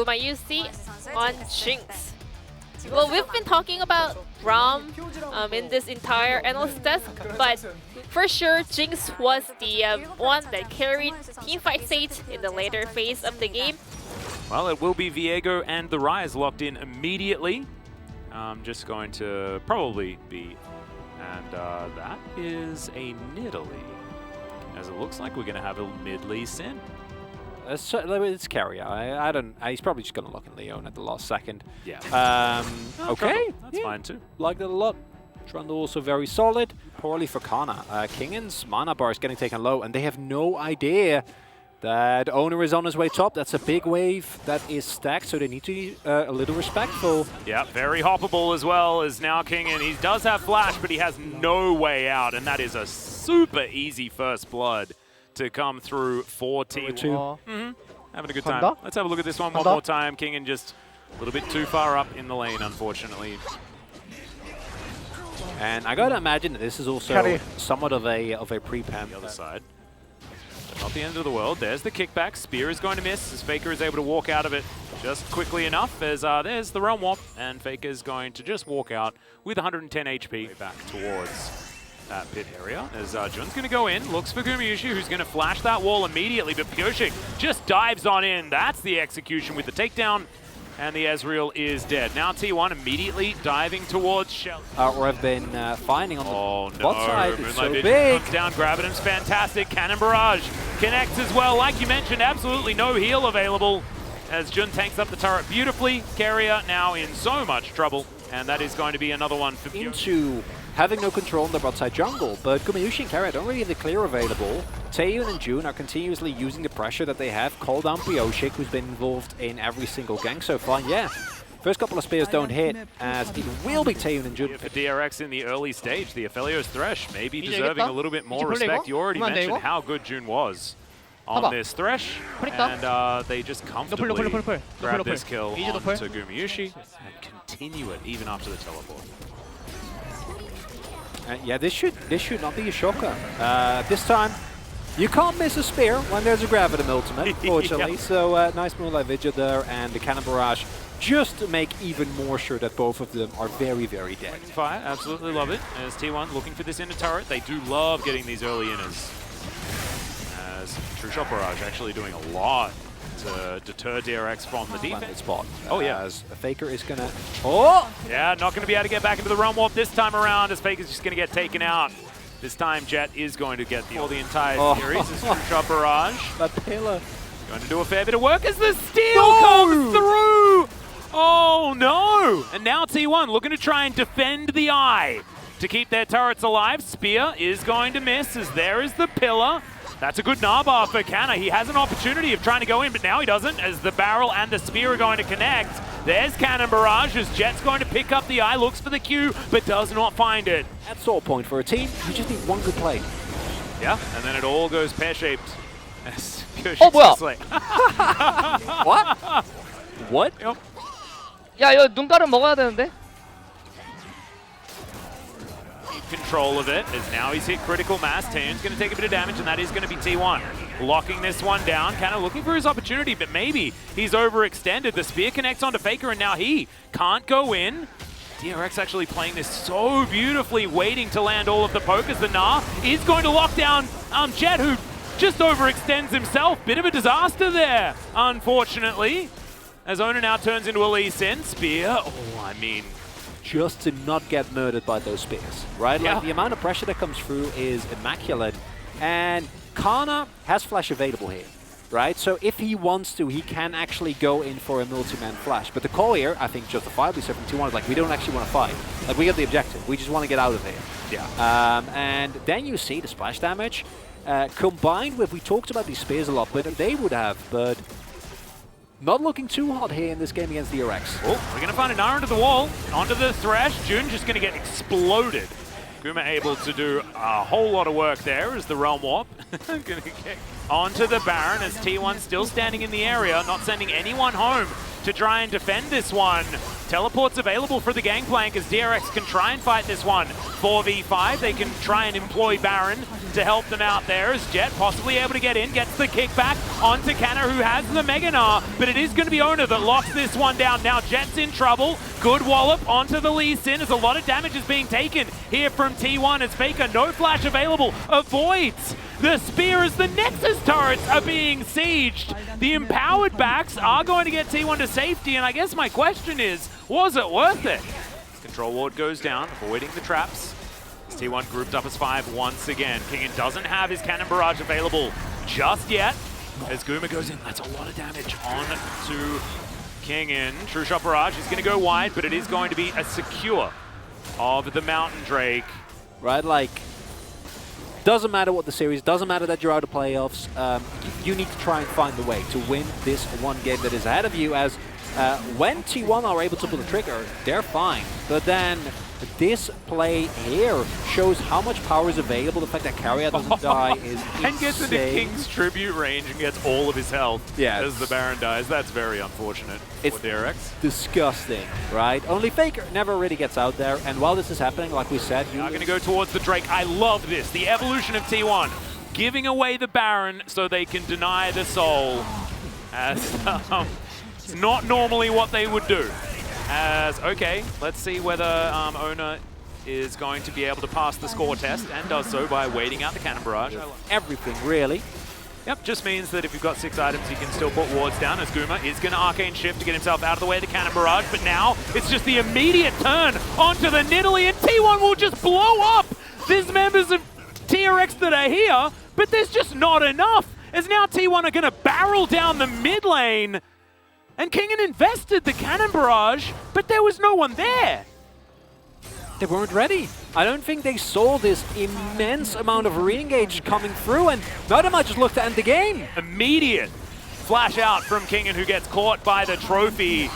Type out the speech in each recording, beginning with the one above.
Gumayusi on Jinx. Well, we've been talking about Braum in this entire analyst desk, but for sure, Jinx was the one that carried Teamfight State in the later phase of the game. Well, it will be Viego and the Rise locked in immediately. Just going to probably be, and that is a Nidalee, as it looks like we're going to have a mid-Lee Sin. It's carrier. I don't. He's probably just going to lock in Leon at the last second. Yeah. Okay. That's fine too. Like that a lot. Trundle also very solid. Poorly for Kana. Kingen's mana bar is getting taken low, and they have no idea that Owner is on his way top. That's a big wave that is stacked, so they need to be a little respectful. Yeah, very hoppable as well as now Kingen. He does have flash, but he has no way out, and that is a super easy first blood to come through for T2. Having a good time. Let's have a look at this one more time. Kingen just a little bit too far up in the lane, unfortunately. And I gotta imagine that this is also somewhat of a pre-pam. The other side. Not the end of the world. There's the kickback. Spear is going to miss as Faker is able to walk out of it just quickly enough. As there's the Realm Warp, and Faker is going to just walk out with 110 HP back towards that pit area. As Jun's going to go in, looks for Gumayusi, who's going to flash that wall immediately, but Pyoshik just dives on in. That's the execution with the takedown, and the Ezreal is dead. Now T1 immediately diving towards Shell. Or have been finding on the bot side. It's so big. Comes down, Graviton's fantastic. Cannon Barrage connects as well. Like you mentioned, absolutely no heal available as Jun tanks up the turret beautifully. Carrier now in so much trouble, and that is going to be another one for Into having no control on the bot side jungle, but Gumayusi and Carrier don't really have the clear available. Taeyun and Jun are continuously using the pressure that they have. Call down Pyoshik, who's been involved in every single gank so far. Yeah, first couple of spears don't hit, as it will be Taeyun and Jun. For DRX in the early stage, the Aphelios Thresh may be deserving a little bit more respect. You already mentioned how good Jun was on this Thresh, and they just comfortably grab this kill onto Gumayusi and continue it even after the teleport. Yeah, this should not be a shocker. This time, you can't miss a spear when there's a Graviton ultimate, fortunately. So nice move like Vigil there, and the Cannon Barrage just to make even more sure that both of them are very, very dead. Fire, absolutely love it. As T1 looking for this inner turret, they do love getting these early inners. As True Shot Barrage actually doing a lot to deter DRX from the defense spot. Oh yeah, as Faker is gonna. Oh! Yeah, not going to be able to get back into the Realm Warp this time around, as Faker's just going to get taken out. This time, Jet is going to get the entire series as True Shot Barrage. That pillar. Going to do a fair bit of work as the steal comes through. Oh no! And now T1 looking to try and defend the eye to keep their turrets alive. Spear is going to miss as there is the pillar. That's a good Narbar for Kana. He has an opportunity of trying to go in, but now he doesn't, as the barrel and the spear are going to connect. There's Cannon Barrage as Jet's going to pick up the eye, looks for the Q, but does not find it. That's all point for a team. You just need one good play. Yeah, and then it all goes pear-shaped. Oh, well. What? What? Yep. 야, 이거 눈가름 먹어야 되는데? Control of it, as now he's hit critical mass. Taeyun's going to take a bit of damage, and that is going to be T1. Locking this one down, kind of looking for his opportunity, but maybe he's overextended. The spear connects onto Faker, and now he can't go in. DRX actually playing this so beautifully, waiting to land all of the pokers. The Gnar is going to lock down Jet, who just overextends himself. Bit of a disaster there, unfortunately. As Owner now turns into a Lee Sin. Spear, oh, I mean, just to not get murdered by those spears, right? Yeah. Like, the amount of pressure that comes through is immaculate. And Kana has flash available here, right? So if he wants to, he can actually go in for a multi-man flash. But the call here, I think justifiably so from T1 is like, we don't actually want to fight. Like, we got the objective. We just want to get out of here. Yeah. And then you see the splash damage combined with, we talked about these spears a lot, but they would have, but not looking too hot here in this game against DRX. Oh, we're going to find an arrow into the wall, onto the Thresh. Jun just going to get exploded. Guma able to do a whole lot of work there as the Realm Warp. Going to get onto the Baron as T1 still standing in the area, not sending anyone home. to try and defend this one. Teleport's available for the Gangplank as DRX can try and fight this one. 4v5, they can try and employ Baron to help them out there as Jet possibly able to get in, gets the kickback onto Canna who has the Mega Gnar, but it is going to be Ona that locks this one down. Now Jet's in trouble. Good wallop onto the Lee Sin as a lot of damage is being taken here from T1 as Faker, no flash available, avoids the spear as the Nexus turrets are being sieged. The empowered backs are going to get T1 to safety, and I guess my question is, was it worth it? Control ward goes down, avoiding the traps. T1 grouped up as 5 once again. Kingen doesn't have his cannon barrage available just yet. As Guma goes in, that's a lot of damage on to Kingen. True shot barrage is going to go wide, but it is going to be a secure of the Mountain Drake. Right, like, doesn't matter what the series, doesn't matter that you're out of playoffs, you need to try and find a way to win this one game that is ahead of you, as when T1 are able to pull the trigger, they're fine. But then this play here shows how much power is available. The fact that Carrier doesn't die is insane. And gets into King's tribute range and gets all of his health as the Baron dies. That's very unfortunate for DRX. Disgusting, right? Only Faker never really gets out there. And while this is happening, like we said, you are going to go towards the Drake. I love this. The evolution of T1. Giving away the Baron so they can deny the soul. As it's not normally what they would do. As, okay, let's see whether Ona is going to be able to pass the score test, and does so by waiting out the cannon barrage. Everything, really. Yep, just means that if you've got 6 items, you can still put wards down, as Guma is going to Arcane Shift to get himself out of the way of the cannon barrage, but now it's just the immediate turn onto the Nidalee, and T1 will just blow up! There's members of DRX that are here, but there's just not enough, as now T1 are going to barrel down the mid lane. And Kingen invested the cannon barrage, but there was no one there. They weren't ready. I don't think they saw this immense amount of re-engage coming through, and now they might just look to end the game. Immediate flash out from Kingen, who gets caught by the trophy.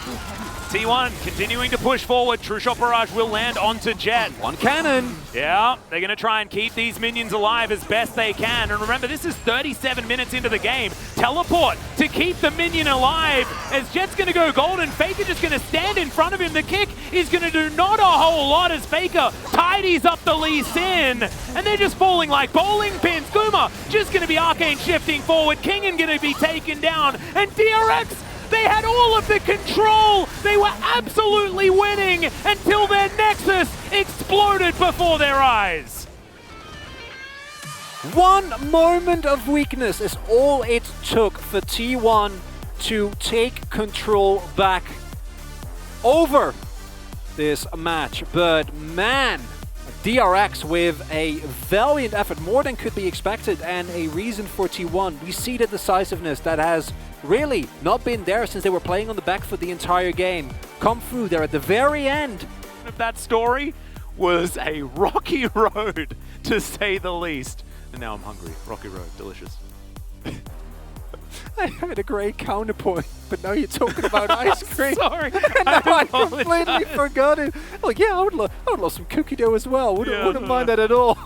T1 continuing to push forward. True shot barrage will land onto Jet. One cannon. Yeah, they're going to try and keep these minions alive as best they can. And remember, this is 37 minutes into the game. Teleport to keep the minion alive as Jet's going to go golden. Faker just going to stand in front of him. The kick is going to do not a whole lot as Faker tidies up the Lee Sin. And they're just falling like bowling pins. Guma just going to be arcane shifting forward. Kingen going to be taken down. And DRX, they had all of the control. They were absolutely winning until their Nexus exploded before their eyes. One moment of weakness is all it took for T1 to take control back over this match. But man, DRX with a valiant effort, more than could be expected, and a reason for T1. We see the decisiveness that has really not been there since they were playing on the back foot the entire game. Come through there at the very end. That story was a rocky road, to say the least. And now I'm hungry. Rocky road, delicious. I had a great counterpoint, but now you're talking about ice cream. Sorry, now I completely forgot it. Like, yeah, I would love some cookie dough as well. Wouldn't mind that at all.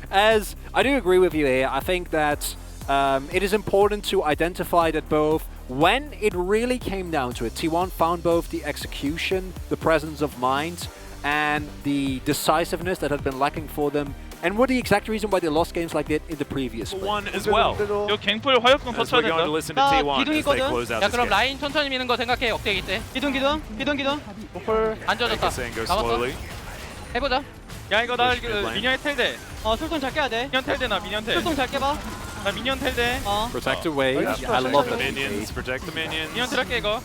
As I do agree with you here, I think that it is important to identify that both when it really came down to it, T1 found both the execution, the presence of mind, and the decisiveness that had been lacking for them, and were the exact reason why they lost games like that in the previous one as well. 이거 갱플 화염금 터쳐야 된다. 나 기둥이거든. 야 그럼 라인 천천히 미는 거 생각해. 억대기 때. 기둥. 노플. 안 젖었다. 잡았어. 해보자. 야 이거 나 미니언 텔대. 술통 잘 깨야 돼. 미니언 텔대 나 미니언 텔. 술통 잘 깨봐. 나 미니언 텔대. Protect the wave. I love the minions. Protect the minions. 미니언 텔 할게 이거.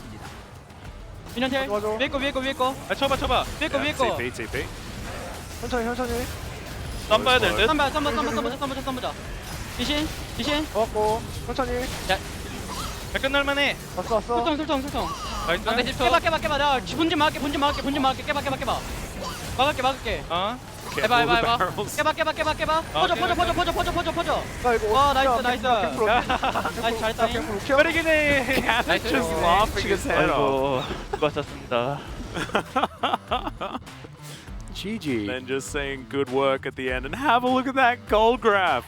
미니언 텔. 위에 거. 아 쳐봐. 위에 거. TP. 천천히. 쌈 봐야 될 듯. 쌈 보자. 이신. 왔고 천천히. 야 끝날만해. 왔어. 술통. 나이스. 안돼 깨봐. 나 본진 막을게. 깨봐. 막을게. 해봐. 깨봐. 퍼져. 아이고. 나이스. 나이스 잘했다. But Cannon's just laughing his head off. 수고하셨습니다. GG. Then just saying good work at the end. And have a look at that gold graph.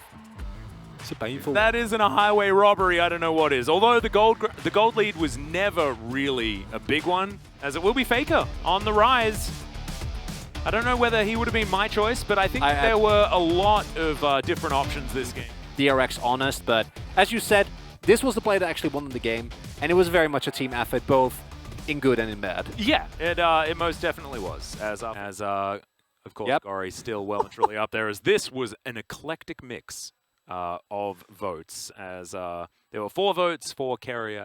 It's a painful. That isn't a highway robbery, I don't know what is. Although the gold lead was never really a big one, as it will be Faker on the rise. I don't know whether he would have been my choice, but I think there were a lot of different options this game. DRX honest, but as you said, this was the play that actually won the game, and it was very much a team effort, both in good and in bad. Yeah, it most definitely was. As of course, Gori's still well and truly up there, as this was an eclectic mix of votes, as there were 4 votes for Carrier.